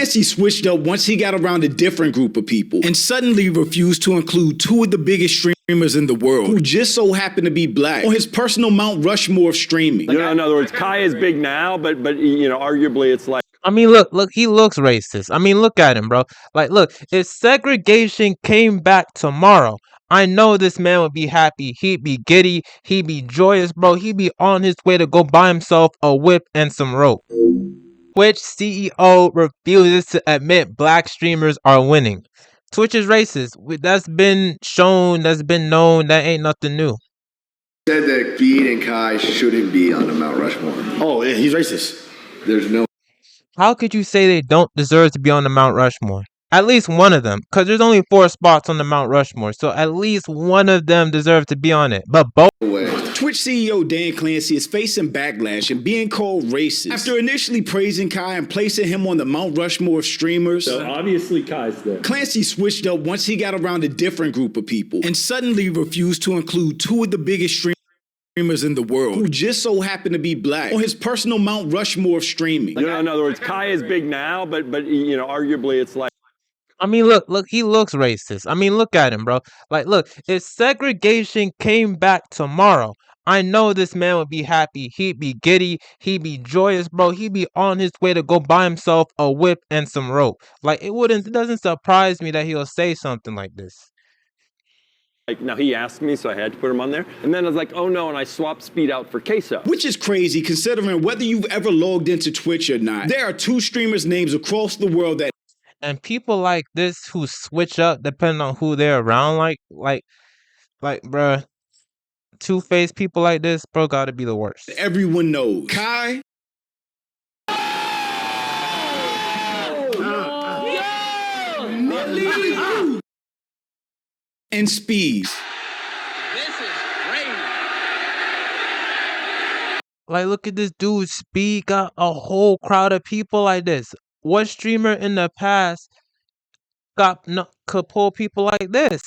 Clancy switched up once he got around a different group of people and suddenly refused to include two of the biggest streamers in the world who just so happen to be black on his personal Mount Rushmore of streaming. You know, in other words, Kai is big now, but you know, arguably it's like. I mean, look, he looks racist. I mean, look at him, bro. Like, look, if segregation came back tomorrow, I know this man would be happy. He'd be giddy. He'd be joyous, bro. He'd be on his way to go buy himself a whip and some rope. Twitch CEO refuses to admit black streamers are winning. Twitch is racist. That's been shown. That's been known. That ain't nothing new. Said that Bede and Kai shouldn't be on the Mount Rushmore. Oh, yeah, he's racist. There's no. How could you say they don't deserve to be on the Mount Rushmore? At least one of them, because there's only 4 spots on the Mount Rushmore, so at least one of them deserve to be on it. But both. Twitch CEO Dan Clancy is facing backlash and being called racist after initially praising Kai and placing him on the Mount Rushmore of streamers. So obviously Kai's there. Clancy switched up once he got around a different group of people and suddenly refused to include two of the biggest streamers in the world who just so happen to be black on his personal Mount Rushmore of streaming. You know, in other words, Kai is big now, but you know, arguably it's like. I mean, look, he looks racist. I mean, look at him, bro. Like, look, if segregation came back tomorrow, I know this man would be happy. He'd be giddy. He'd be joyous, bro. He'd be on his way to go buy himself a whip and some rope. Like, it doesn't surprise me that he'll say something like this. Like, now he asked me, so I had to put him on there. And then I was like, oh no, and I swapped Speed out for Queso. Which is crazy considering whether you've ever logged into Twitch or not. There are 2 streamers' names across the world that. And people like this who switch up depending on who they're around, like, bruh, two-faced people like this, bro, gotta be the worst. Everyone knows. Kai. And Speed. This is crazy. Like, look at this dude. Speed got a whole crowd of people like this. What streamer in the past could pull people like this?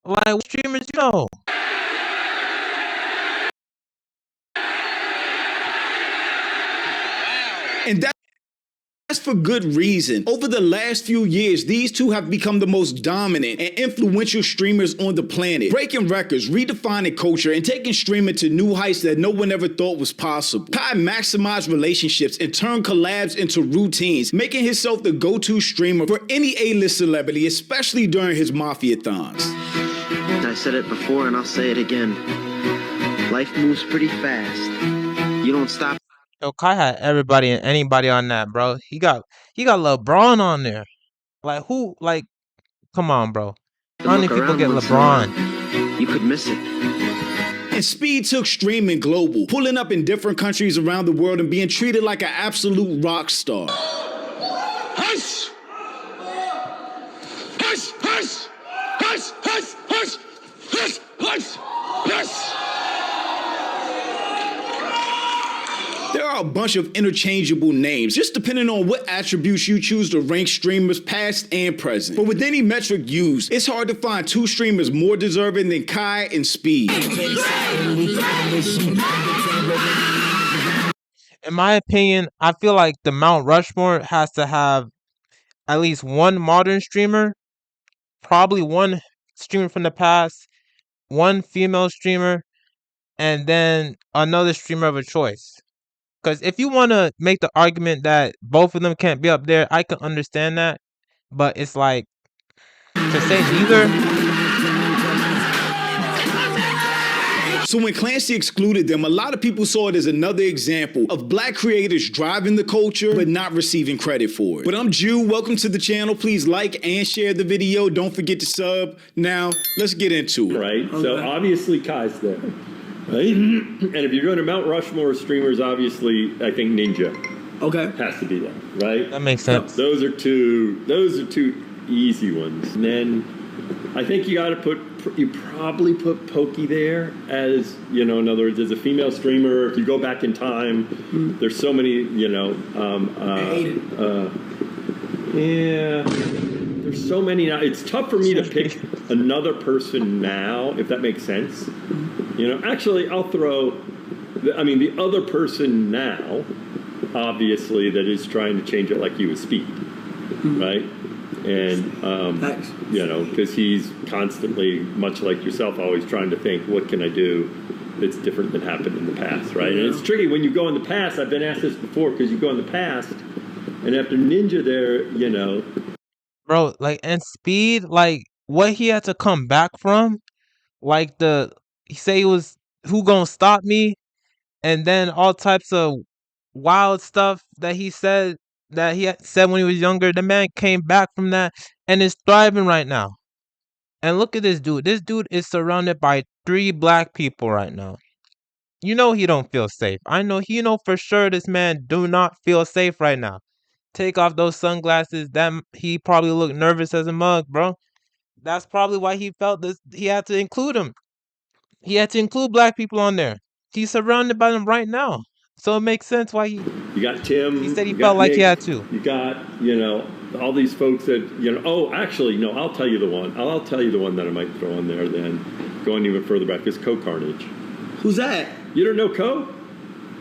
Like, what streamers you know? And that's for good reason. Over the last few years, these two have become the most dominant and influential streamers on the planet, breaking records, redefining culture, and taking streaming to new heights that no one ever thought was possible. Kai maximized relationships and turned collabs into routines, making himself the go-to streamer for any A-list celebrity, especially during his Mafia-thons. I said it before and I'll say it again. Life moves pretty fast. You don't stop. Yo, Kai had everybody and anybody on that, bro. He got LeBron on there. Like, who? Like, come on, bro. How many people get LeBron? You could miss it. And Speed took streaming global, pulling up in different countries around the world and being treated like an absolute rock star. Hush! Hush! Hush! Hush! Hush! Hush! Hush! Hush! Hush! There are a bunch of interchangeable names, just depending on what attributes you choose to rank streamers past and present. But with any metric used, it's hard to find 2 streamers more deserving than Kai and Speed. In my opinion, I feel like the Mount Rushmore has to have at least one modern streamer, probably one streamer from the past, one female streamer, and then another streamer of a choice. Because if you want to make the argument that both of them can't be up there, I can understand that. But it's like, to say neither. So when Clancy excluded them, a lot of people saw it as another example of black creators driving the culture, but not receiving credit for it. But I'm Jew, welcome to the channel. Please like and share the video. Don't forget to sub. Now, let's get into it. Right, okay. So obviously Kai's there. Right? And if you're going to Mount Rushmore streamers, obviously, I think Ninja has to be there, right? That makes sense. Those are two easy ones. And then I think you probably put Pokey there as, you know, in other words, as a female streamer. If you go back in time, there's so many, you know, there's so many now. It's tough for me to pick another person now, if that makes sense. You know, actually, I'll throw, the other person now, obviously, that is trying to change it like you with Speed. right? And you know, because he's constantly, much like yourself, always trying to think, what can I do that's different than happened in the past, right? And it's tricky when you go in the past. I've been asked this before, because you go in the past, and after Ninja there, you know, Bro, like, and Speed, like, what he had to come back from, like, he say he was, who gonna stop me? And then all types of wild stuff that he said, that he had said when he was younger. The man came back from that and is thriving right now. And look at this dude. This dude is surrounded by 3 black people right now. You know he don't feel safe. I know for sure this man do not feel safe right now. Take off those sunglasses. He probably looked nervous as a mug, bro. That's probably why he felt this. He had to include him. He had to include black people on there. He's surrounded by them right now. So it makes sense why you got Tim. He said he you felt got like Nick, he had to. You got, you know, all these folks that, you know. Oh, actually, no. I'll tell you the one. I'll tell you the one that I might throw in there. Then going even further back is Co Carnage. Who's that? You don't know Co?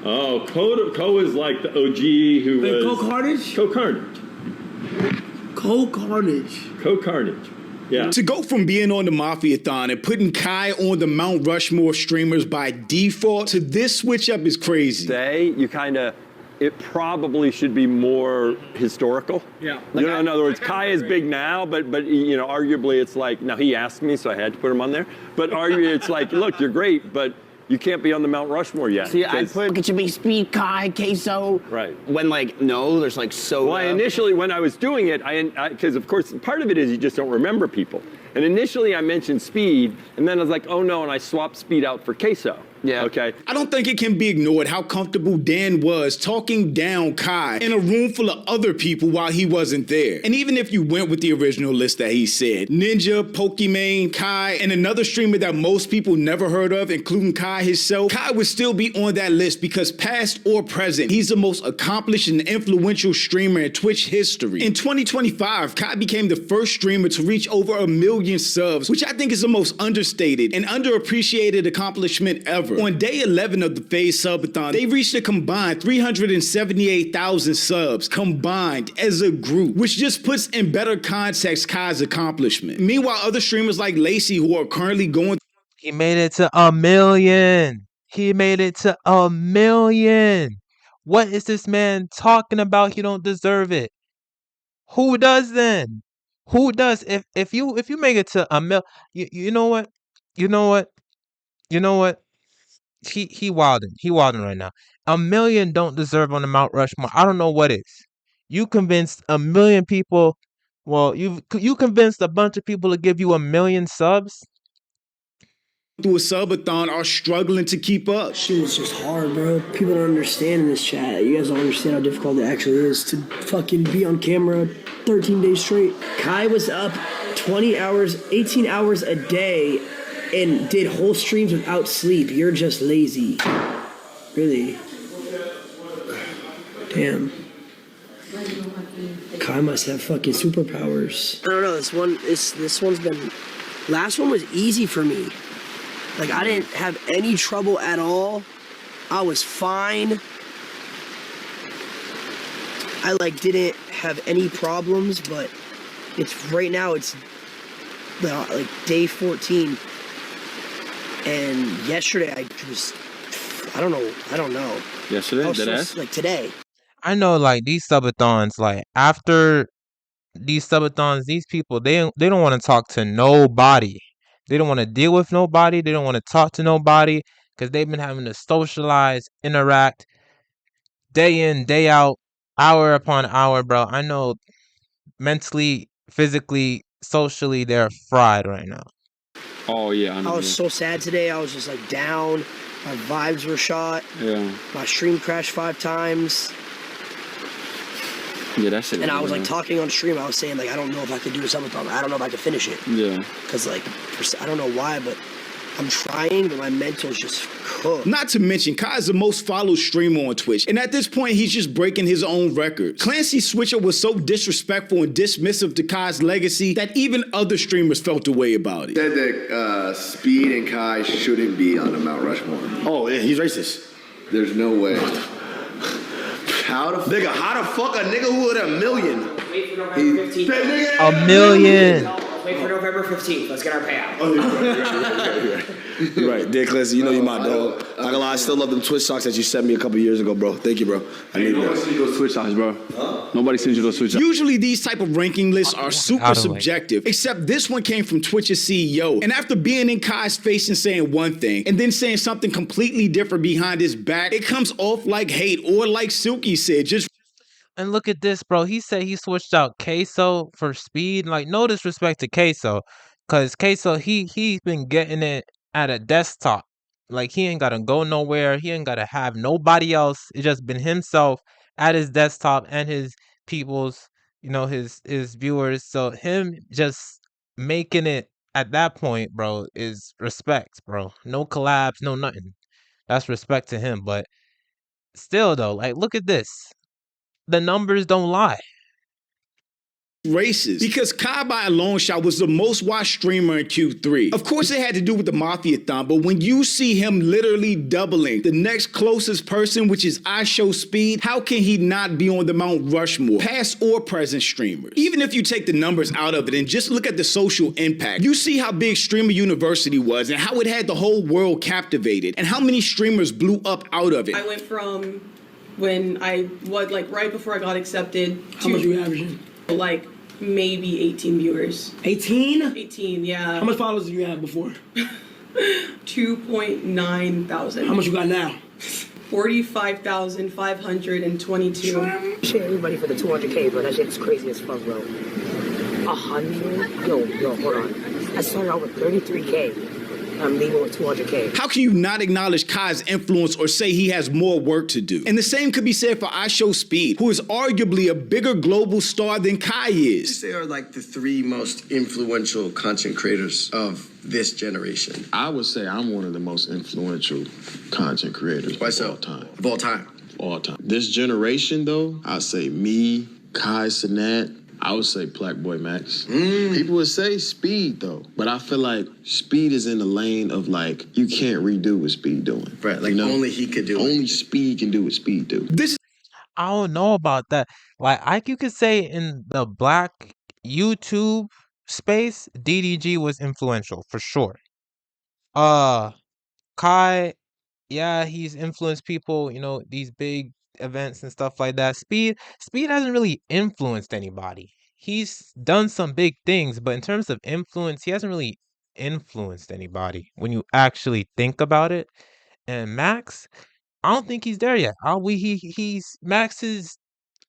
Oh, Co is like the OG who was Co Carnage. Co Carnage. Co Carnage. Co Carnage. Yeah. To go from being on the Mafia-thon and putting Kai on the Mount Rushmore streamers by default to this switch up is crazy. You kind of, it probably should be more historical. Yeah. Like, you know, in other words, Kai is big now, but you know, arguably it's like, now he asked me, so I had to put him on there. But arguably it's like, look, you're great, but you can't be on the Mount Rushmore yet. See, I put, it should be Speed, Kai, Queso. Right. When, like, no, there's like so. Well, initially when I was doing it, because of course part of it is you just don't remember people. And initially I mentioned Speed, and then I was like, oh no, and I swapped Speed out for Queso. Yeah. Okay. I don't think it can be ignored how comfortable Dan was talking down Kai in a room full of other people while he wasn't there. And even if you went with the original list that he said, Ninja, Pokimane, Kai, and another streamer that most people never heard of, including Kai himself, Kai would still be on that list because past or present, he's the most accomplished and influential streamer in Twitch history. In 2025, Kai became the first streamer to reach over 1 million subs, which I think is the most understated and underappreciated accomplishment ever. On day 11 of the FaZe Subathon, they reached a combined 378,000 subs combined as a group, which just puts in better context Kai's accomplishment. Meanwhile, other streamers like Lacey, who are currently going, he made it to 1 million. He made it to 1 million. What is this man talking about? He don't deserve it. Who does then? Who does? If you make it to 1 mil, you know what? You know what? You know what? He wilding. He wilding right now. 1 million don't deserve on the Mount Rushmore. I don't know what is. You convinced 1 million people. Well, you convinced a bunch of people to give you 1 million subs. through a subathon are struggling to keep up. Shit is just hard, bro. People don't understand in this chat. You guys don't understand how difficult it actually is to fucking be on camera 13 days straight. Kai was up 20 hours, 18 hours a day and did whole streams without sleep. You're just lazy. Really. Damn. Kai must have fucking superpowers. I don't know, this one's been... Last one was easy for me. Like, I didn't have any trouble at all. I was fine. I, like, didn't have any problems, but right now it's, like, day 14. And yesterday I don't know. Yesterday? Like, today. I know, like, these subathons, like, after these subathons, these people, they don't want to talk to nobody. They don't want to deal with nobody. They don't want to talk to nobody because they've been having to socialize, interact, day in, day out, hour upon hour, bro. I know mentally, physically, socially, they're fried right now. Oh, yeah. I was so sad today. I was just, like, down. My vibes were shot. Yeah. My stream crashed 5 times. Yeah, that shit. And I was like talking on stream. I was saying like I don't know if I could do a subathon. I don't know if I could finish it. Yeah. Because like I don't know why, but I'm trying, but my mental's just cooked. Not to mention, Kai's the most followed streamer on Twitch, and at this point, he's just breaking his own records. Clancy Switcher was so disrespectful and dismissive to Kai's legacy that even other streamers felt the way about it. Said that Speed and Kai shouldn't be on a Mount Rushmore. Oh, yeah, he's racist. There's no way. How the fuck a nigga who had 1 million? wait for November 15th. $1 million. Let's wait for November 15th. Let's get our payout. Right, Dick, listen, you know you're my dog. Not gonna lie, I still love them Twitch socks that you sent me a couple years ago, bro. Thank you, bro. I need Nobody that. sends you those Twitch socks, bro. Nobody sends you those Twitch socks. Usually these type of ranking lists are super Out of the way. subjective, except this one came from Twitch's CEO. And after being in Kai's face and saying one thing, and then saying something completely different behind his back, it comes off like hate, or like Silky said, just And look at this, bro. He said he switched out Queso for speed. Like, no disrespect to Queso, cause Queso he's been getting it at a desktop. Like, he ain't gotta go nowhere. He ain't gotta have nobody else. It's just been himself at his desktop and his people's, his viewers. So him just making it at that point, bro, is respect, bro. No collabs, no nothing. That's respect to him. But still, though, like, look at this. The numbers don't lie. racist because Kai by a long shot was the most watched streamer in Q3. Of course, it had to do with the Mafia-thon, but when you see him literally doubling the next closest person, which is IShowSpeed, how can he not be on the Mount Rushmore, past or present streamers? Even if you take the numbers out of it and just look at the social impact, you see how big Streamer University was and how it had the whole world captivated and how many streamers blew up out of it. I went from when I was like right before I got accepted. How much were you averaging? Like maybe 18 viewers. 18? 18, yeah. How much followers did you have before? 2.9 thousand. How much you got now? 45,522. Shit, everybody for the 200K, bro. That shit's crazy as fuck, bro. 100? Yo, hold on. I started out with 33K. I'm leaving with 200K. How can you not acknowledge Kai's influence or say he has more work to do? And the same could be said for IShowSpeed, who is arguably a bigger global star than Kai is. They are like the three most influential content creators of this generation. I would say I'm one of the most influential content creators Why of so? all time. Of all time. All time. This generation, though, I'd say me, Kai Cenat, I would say Black Boy Max. People would say Speed, though. But I feel like Speed is in the lane of, like, you can't redo what Speed doing. Right, like only he could do it. Only Speed can do what Speed do. I don't know about that. Like you could say in the Black YouTube space, DDG was influential for sure. Kai, yeah, he's influenced people, these big events and stuff like that. Speed hasn't really influenced anybody. He's done some big things, but in terms of influence, he hasn't really influenced anybody when you actually think about it. And Max, I don't think he's there yet. Max is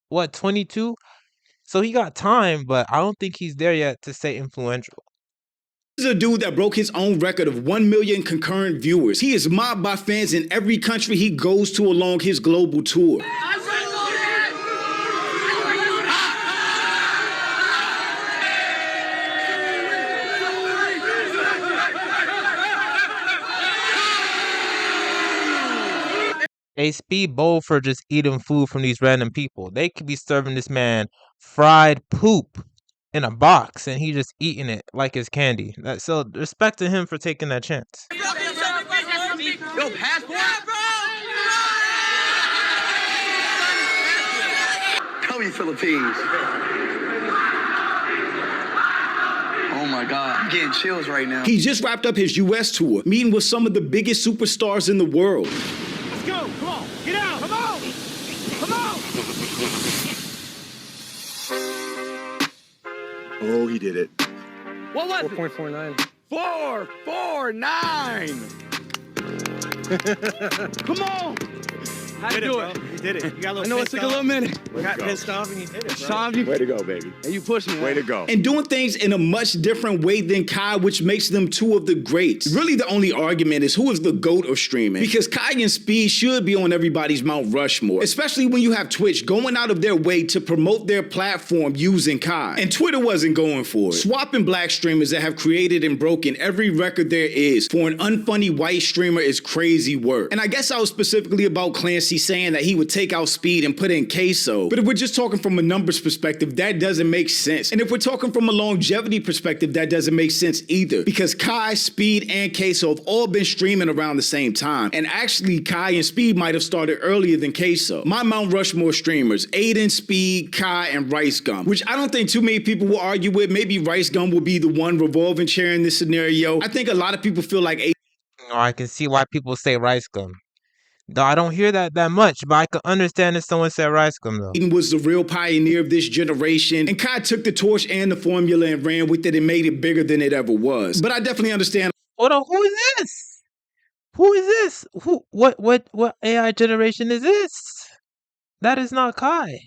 what, 22? So he got time, but I don't think he's there yet to say influential. This is a dude that broke his own record of 1 million concurrent viewers. He is mobbed by fans in every country he goes to along his global tour. They speed bold for just eating food from these random people. They could be serving this man fried poop in a box and he just eating it like it's candy. So respect to him for taking that chance. Yo, passport? Tell me, Philippines. Oh my God, I'm getting chills right now. He just wrapped up his US tour, meeting with some of the biggest superstars in the world. Let's go. Come on. Get out. Come on. Come on. Oh, he did it. What was 4.49. 449. Come on. How'd you do it? You did it. You got a little I know it took a little minute. We got pissed off and you did it, bro. Way to go, baby. And you pushed me. Way to go. And doing things in a much different way than Kai, which makes them two of the greats. Really, the only argument is who is the GOAT of streaming. Because Kai and Speed should be on everybody's Mount Rushmore, especially when you have Twitch going out of their way to promote their platform using Kai. And Twitter wasn't going for it. Swapping black streamers that have created and broken every record there is for an unfunny white streamer is crazy work. And I guess I was specifically about Clan fantasy saying that he would take out Speed and put in Queso. But if we're just talking from a numbers perspective, that doesn't make sense. And if we're talking from a longevity perspective, that doesn't make sense either. Because Kai, Speed, and Queso have all been streaming around the same time. And actually, Kai and Speed might have started earlier than Queso. My Mount Rushmore streamers, Aiden, Speed, Kai, and Rice Gum, which I don't think too many people will argue with. Maybe Rice Gum will be the one revolving chair in this scenario. I think a lot of people feel like I can see why people say Rice Gum. Though I don't hear that much, but I can understand if someone said Rice Gum, though. Aiden was the real pioneer of this generation, and Kai took the torch and the formula and ran with it and made it bigger than it ever was. But I definitely understand. Hold on, who is this? Who is this? What AI generation is this? That is not Kai.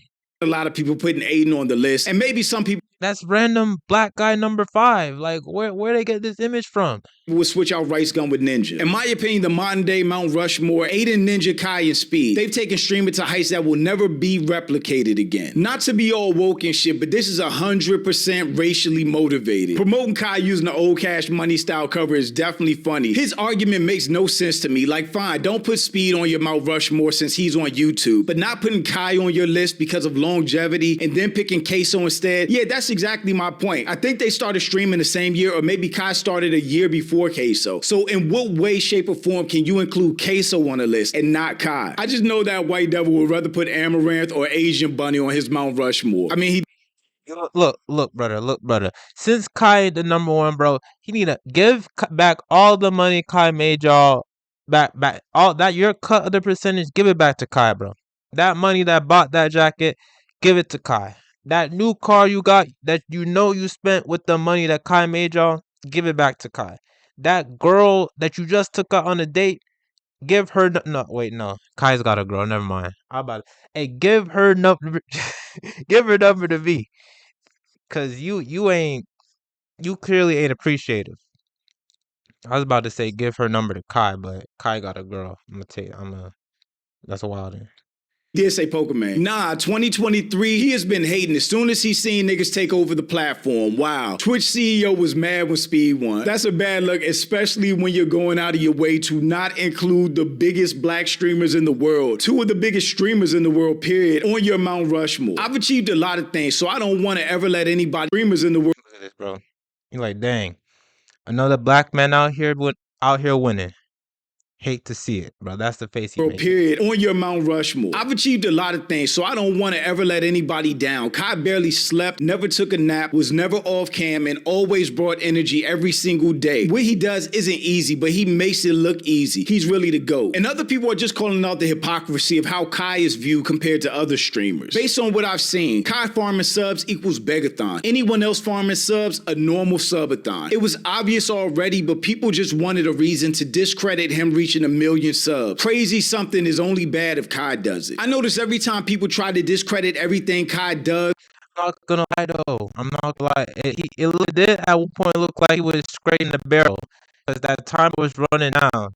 A lot of people putting Aiden on the list, and maybe some people. That's random black guy number 5. Like, where they get this image from? Would switch out Rice Gum with Ninja. In my opinion, the modern day Mount Rushmore, Aiden, Ninja, Kai, and Speed, they've taken streaming to heights that will never be replicated again. Not to be all woke and shit, but this is 100% racially motivated. Promoting Kai using the old Cash Money style cover is definitely funny. His argument makes no sense to me. Like, fine, don't put Speed on your Mount Rushmore since he's on YouTube, but not putting Kai on your list because of longevity and then picking Queso instead. Yeah, that's exactly my point. I think they started streaming the same year, or maybe Kai started a year before Queso. So in what way, shape, or form can you include Queso on the list and not Kai? I just know that white devil would rather put Amaranth or Asian Bunny on his Mount Rushmore. I mean, Look, brother. Since Kai the number 1, bro, he need to give back all the money Kai made y'all. Back all that your cut of the percentage. Give it back to Kai, bro. That money that bought that jacket, give it to Kai. That new car you got that you know you spent with the money that Kai made y'all, give it back to Kai. That girl that you just took out on a date, give her no. Kai's got a girl. Never mind. How about it? Hey, give her number, give her number to me, cause you clearly ain't appreciative. I was about to say give her number to Kai, but Kai got a girl. That's a wild one. Did say Pokemon. Nah, 2023, he has been hating as soon as he seen niggas take over the platform. Wow. Twitch CEO was mad when Speed won. That's a bad look, especially when you're going out of your way to not include the biggest black streamers in the world. 2 of the biggest streamers in the world, period, on your Mount Rushmore. I've achieved a lot of things, so I don't want to ever let anybody streamers in the world. Look at this, bro. You like, dang. Another black man out here winning. Hate to see it, bro. That's the face he made. Period. On your Mount Rushmore. I've achieved a lot of things, so I don't want to ever let anybody down. Kai barely slept, never took a nap, was never off cam, and always brought energy every single day. What he does isn't easy, but he makes it look easy. He's really the GOAT. And other people are just calling out the hypocrisy of how Kai is viewed compared to other streamers. Based on what I've seen, Kai farming subs equals begathon. Anyone else farming subs, a normal subathon. It was obvious already, but people just wanted a reason to discredit him reaching 1 million subs. Crazy something is only bad if Kai does it. I notice every time people try to discredit everything Kai does. I'm not gonna lie though. I'm not gonna lie. It did at one point look like he was scraping the barrel because that time was running down.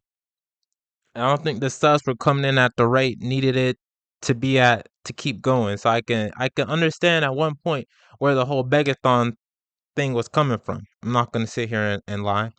I don't think the subs were coming in at the rate needed it to be at to keep going. So I can understand at one point where the whole begathon thing was coming from. I'm not gonna sit here and lie.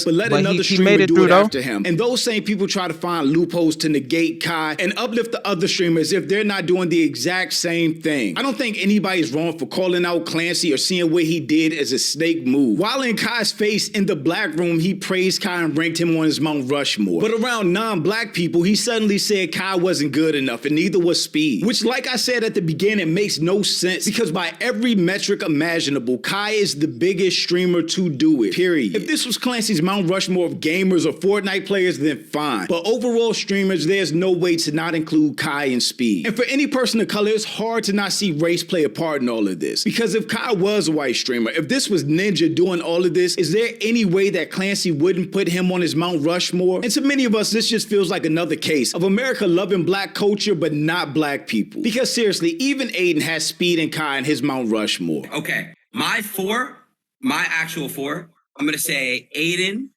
But let another streamer do it after him. And those same people try to find loopholes to negate Kai and uplift the other streamers if they're not doing the exact same thing. I don't think anybody's wrong for calling out Clancy or seeing what he did as a snake move. While in Kai's face in the black room, he praised Kai and ranked him on his Mount Rushmore. But around non-black people, he suddenly said Kai wasn't good enough and neither was Speed. Which, like I said at the beginning, makes no sense because by every metric imaginable, Kai is the biggest streamer to do it, period. If this was Clancy's Mount Rushmore of gamers or Fortnite players, then fine. But overall streamers, there's no way to not include Kai and Speed. And for any person of color, it's hard to not see race play a part in all of this. Because if Kai was a white streamer, if this was Ninja doing all of this, is there any way that Clancy wouldn't put him on his Mount Rushmore? And to many of us, this just feels like another case of America loving black culture, but not black people. Because seriously, even Aiden has Speed and Kai in his Mount Rushmore. Okay, my actual four, I'm gonna say Aiden,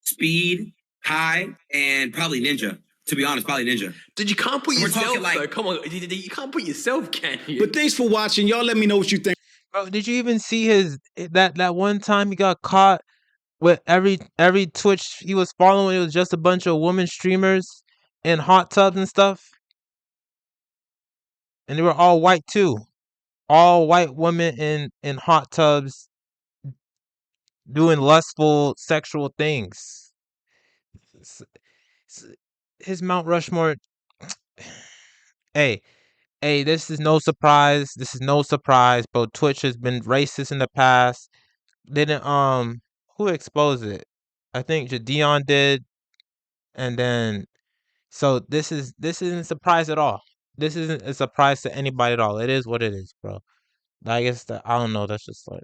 Speed, Kai, and probably Ninja. To be honest, probably Ninja. Dude, you can't put yourself, though. Come on, you can't put yourself, can you? But thanks for watching. Y'all let me know what you think. Bro, did you even see that one time he got caught with every Twitch he was following? It was just a bunch of women streamers, in hot tubs and stuff, and they were all white too. All white women in hot tubs doing lustful sexual things. S- His Mount Rushmore. Hey, hey, this is no surprise. This is no surprise, bro. Twitch has been racist in the past. Didn't who exposed it? I think Dion did, and then so this isn't a surprise at all. This isn't a surprise to anybody at all. It is what it is, bro. I guess that I don't know. That's just like